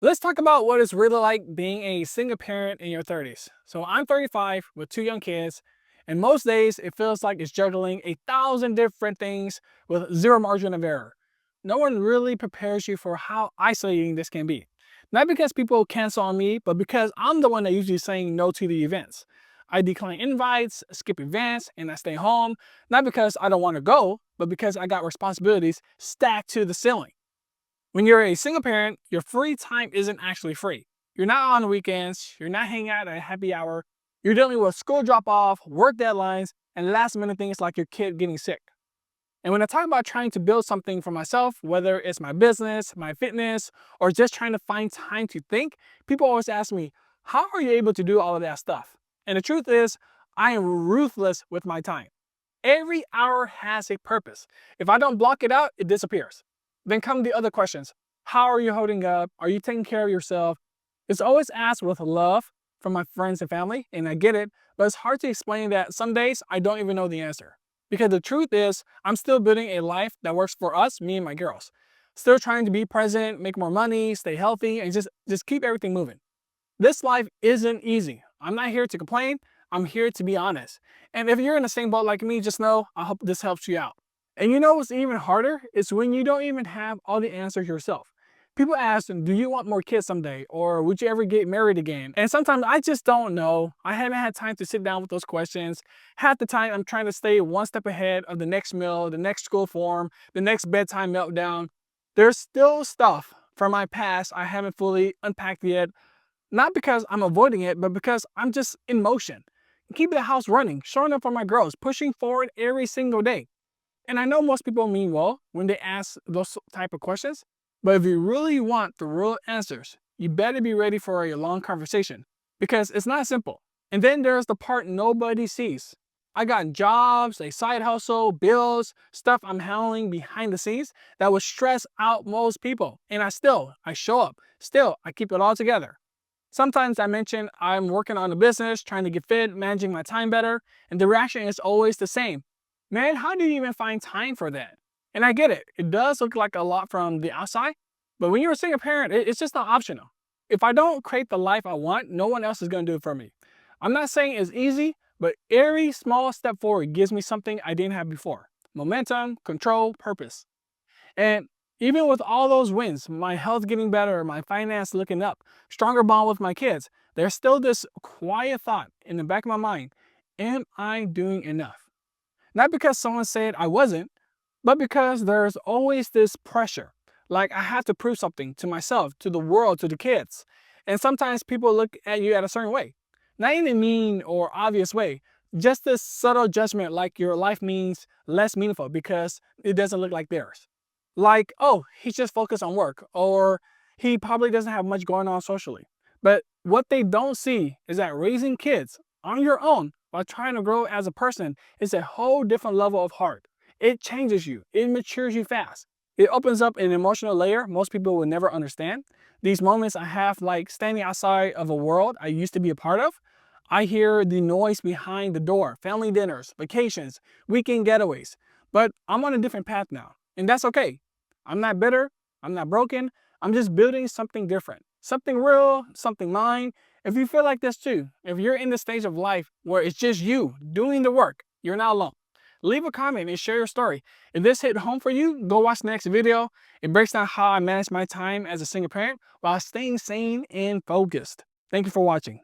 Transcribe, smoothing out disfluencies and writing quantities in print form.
Let's talk about what it's really like being a single parent in your 30s. So I'm 35 with two young kids, and most days it feels like it's juggling 1,000 different things with zero margin of error. No one really prepares you for how isolating this can be. Not because people cancel on me, but because I'm the one that usually saying no to the events. I decline invites, skip events, and I stay home, not because I don't want to go, but because I got responsibilities stacked to the ceiling. When you're a single parent, your free time isn't actually free. You're not on the weekends, you're not hanging out at happy hour, you're dealing with school drop off, work deadlines, and last minute things like your kid getting sick. And when I talk about trying to build something for myself, whether it's my business, my fitness, or just trying to find time to think, people always ask me, how are you able to do all of that stuff? And the truth is, I am ruthless with my time. Every hour has a purpose. If I don't block it out, it disappears. Then come the other questions. How are you holding up? Are you taking care of yourself? It's always asked with love from my friends and family, and I get it, but it's hard to explain that some days I don't even know the answer. Because the truth is, I'm still building a life that works for us, me and my girls. Still trying to be present, make more money, stay healthy, and just keep everything moving. This life isn't easy. I'm not here to complain. I'm here to be honest. And if you're in the same boat like me, just know I hope this helps you out. And you know what's even harder? It's when you don't even have all the answers yourself. People ask, do you want more kids someday? Or would you ever get married again? And sometimes I just don't know. I haven't had time to sit down with those questions. Half the time I'm trying to stay one step ahead of the next meal, the next school form, the next bedtime meltdown. There's still stuff from my past I haven't fully unpacked yet, not because I'm avoiding it, but because I'm just in motion. Keeping the house running, showing up for my girls, pushing forward every single day. And I know most people mean well when they ask those type of questions, but if you really want the real answers, you better be ready for a long conversation because it's not simple. And then there's the part nobody sees. I got jobs, a side hustle, bills, stuff I'm handling behind the scenes that would stress out most people. And I show up. Still, I keep it all together. Sometimes I mention I'm working on a business, trying to get fit, managing my time better, and the reaction is always the same. Man, how do you even find time for that? And I get it. It does look like a lot from the outside, but when you're a single parent, it's just not optional. If I don't create the life I want, no one else is going to do it for me. I'm not saying it's easy, but every small step forward gives me something I didn't have before: momentum, control, purpose. And even with all those wins, my health getting better, my finance looking up, stronger bond with my kids, there's still this quiet thought in the back of my mind: am I doing enough? Not because someone said I wasn't, but because there's always this pressure. Like I have to prove something to myself, to the world, to the kids. And sometimes people look at you at a certain way. Not in a mean or obvious way, just this subtle judgment like your life means less meaningful because it doesn't look like theirs. Like, oh, he's just focused on work, or he probably doesn't have much going on socially. But what they don't see is that raising kids on your own while trying to grow as a person is a whole different level of heart. It changes you, it matures you fast. It opens up an emotional layer most people will never understand. These moments I have, like standing outside of a world I used to be a part of. I hear the noise behind the door, family dinners, vacations, weekend getaways. But I'm on a different path now, and that's okay. I'm not bitter, I'm not broken, I'm just building something different. Something real, something mine. If you feel like this too, if you're in the stage of life where it's just you doing the work, you're not alone. Leave a comment and share your story. If this hit home for you, go watch the next video. It breaks down how I manage my time as a single parent while staying sane and focused. Thank you for watching.